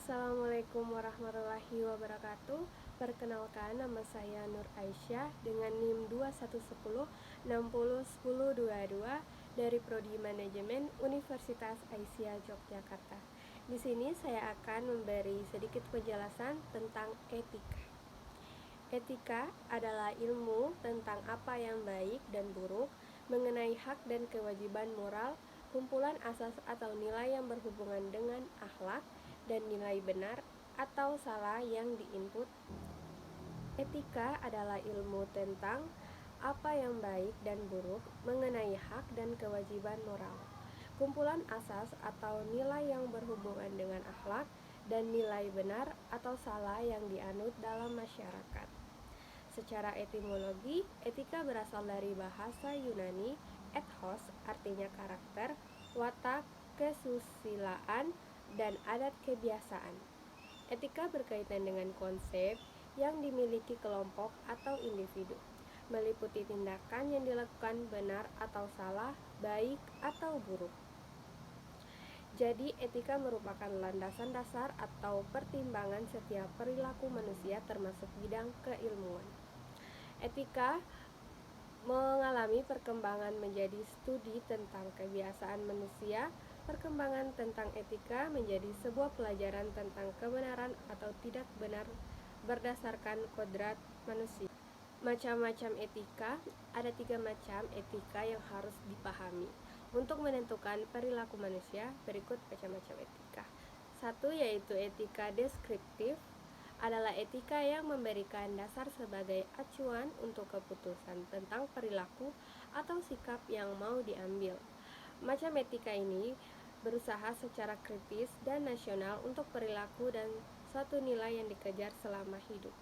Assalamualaikum warahmatullahi wabarakatuh. Perkenalkan, nama saya Nur Aisyah dengan NIM 2110601022 dari Prodi Manajemen Universitas Aisyah Yogyakarta. Di sini saya akan memberi sedikit penjelasan tentang etika. Etika adalah ilmu tentang apa yang baik dan buruk, mengenai hak dan kewajiban moral, kumpulan asas atau nilai yang berhubungan dengan akhlak, dan nilai benar atau salah yang diinput. Etika adalah ilmu tentang apa yang baik dan buruk, mengenai hak dan kewajiban moral, kumpulan asas atau nilai yang berhubungan dengan akhlak, dan nilai benar atau salah yang dianut dalam masyarakat. Secara etimologi, etika berasal dari bahasa Yunani ethos, artinya karakter, watak, kesusilaan, dan adat kebiasaan. Etika berkaitan dengan konsep yang dimiliki kelompok atau individu, meliputi tindakan yang dilakukan benar atau salah, baik atau buruk. Jadi, etika merupakan landasan dasar atau pertimbangan setiap perilaku manusia termasuk bidang keilmuan. Etika mengalami perkembangan menjadi studi tentang kebiasaan manusia. Perkembangan tentang etika menjadi sebuah pelajaran tentang kebenaran atau tidak benar berdasarkan kodrat manusia. Macam-macam etika. Ada 3 macam etika yang harus dipahami untuk menentukan perilaku manusia. Berikut macam-macam etika. 1. Yaitu etika deskriptif, adalah etika yang memberikan dasar sebagai acuan untuk keputusan tentang perilaku atau sikap yang mau diambil. Macam etika ini berusaha secara kritis dan nasional untuk perilaku dan suatu nilai yang dikejar selama hidup.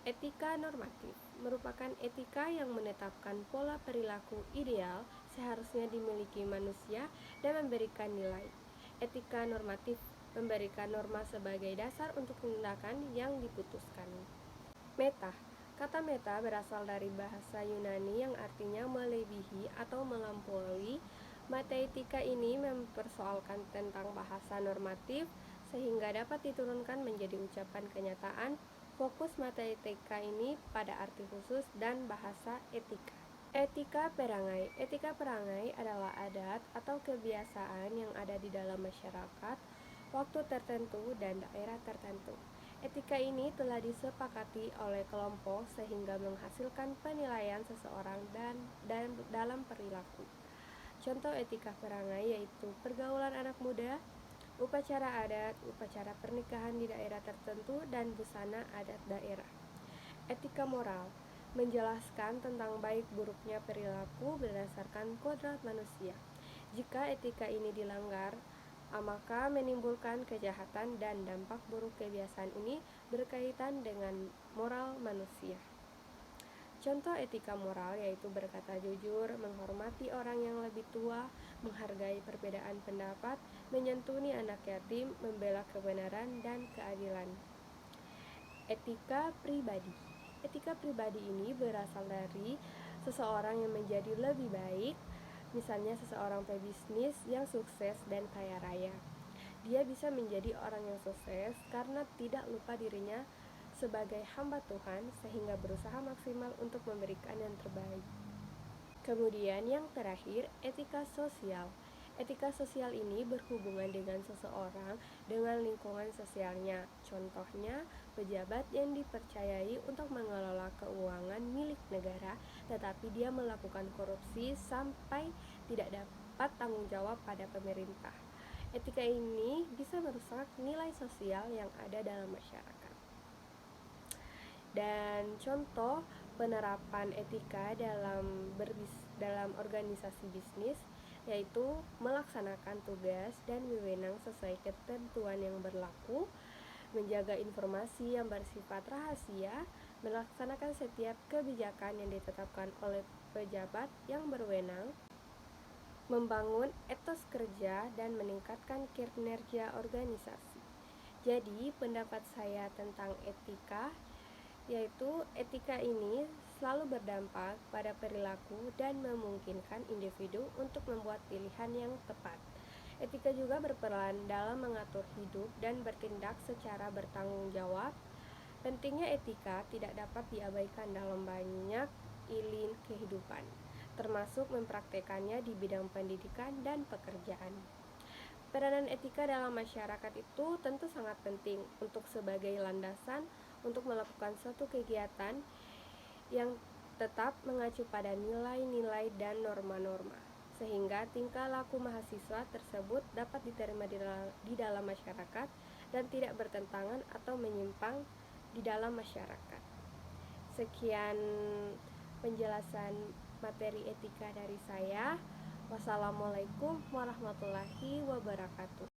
Etika normatif merupakan etika yang menetapkan pola perilaku ideal seharusnya dimiliki manusia dan memberikan nilai. Etika normatif memberikan norma sebagai dasar untuk tindakan yang diputuskan. Meta. Kata meta berasal dari bahasa Yunani yang artinya melebihi atau melampaui. Matematika ini mempersoalkan tentang bahasa normatif sehingga dapat diturunkan menjadi ucapan kenyataan. Fokus matematika ini pada arti khusus dan bahasa etika. Etika perangai. Etika perangai adalah adat atau kebiasaan yang ada di dalam masyarakat, waktu tertentu, dan daerah tertentu. Etika ini telah disepakati oleh kelompok sehingga menghasilkan penilaian seseorang dan dalam perilaku. Contoh etika perangai yaitu pergaulan anak muda, upacara adat, upacara pernikahan di daerah tertentu, dan busana adat daerah. Etika moral menjelaskan tentang baik buruknya perilaku berdasarkan kodrat manusia. Jika etika ini dilanggar, maka menimbulkan kejahatan dan dampak buruk. Kebiasaan ini berkaitan dengan moral manusia. Contoh etika moral yaitu berkata jujur, menghormati orang yang lebih tua, menghargai perbedaan pendapat, menyantuni anak yatim, membela kebenaran dan keadilan. Etika pribadi. Etika pribadi ini berasal dari seseorang yang menjadi lebih baik. Misalnya seseorang pebisnis yang sukses dan kaya raya. Dia bisa menjadi orang yang sukses karena tidak lupa dirinya sebagai hamba Tuhan sehingga berusaha maksimal untuk memberikan yang terbaik. Kemudian yang terakhir, etika sosial. Etika sosial ini berhubungan dengan seseorang dengan lingkungan sosialnya. Contohnya, pejabat yang dipercayai untuk mengelola keuangan milik negara, tetapi dia melakukan korupsi sampai tidak dapat tanggung jawab pada pemerintah. Etika ini bisa merusak nilai sosial yang ada dalam masyarakat. Dan contoh penerapan etika dalam organisasi bisnis yaitu melaksanakan tugas dan wewenang sesuai ketentuan yang berlaku, menjaga informasi yang bersifat rahasia, melaksanakan setiap kebijakan yang ditetapkan oleh pejabat yang berwenang, membangun etos kerja, dan meningkatkan kinerja organisasi. Jadi, pendapat saya tentang etika yaitu etika ini selalu berdampak pada perilaku dan memungkinkan individu untuk membuat pilihan yang tepat. Etika juga berperan dalam mengatur hidup dan bertindak secara bertanggung jawab. Pentingnya etika tidak dapat diabaikan dalam banyak lini kehidupan, termasuk mempraktekannya di bidang pendidikan dan pekerjaan. Peranan etika dalam masyarakat itu tentu sangat penting untuk sebagai landasan untuk melakukan suatu kegiatan yang tetap mengacu pada nilai-nilai dan norma-norma, sehingga tingkah laku mahasiswa tersebut dapat diterima di dalam masyarakat dan tidak bertentangan atau menyimpang di dalam masyarakat. Sekian penjelasan materi etika dari saya. Wassalamualaikum warahmatullahi wabarakatuh.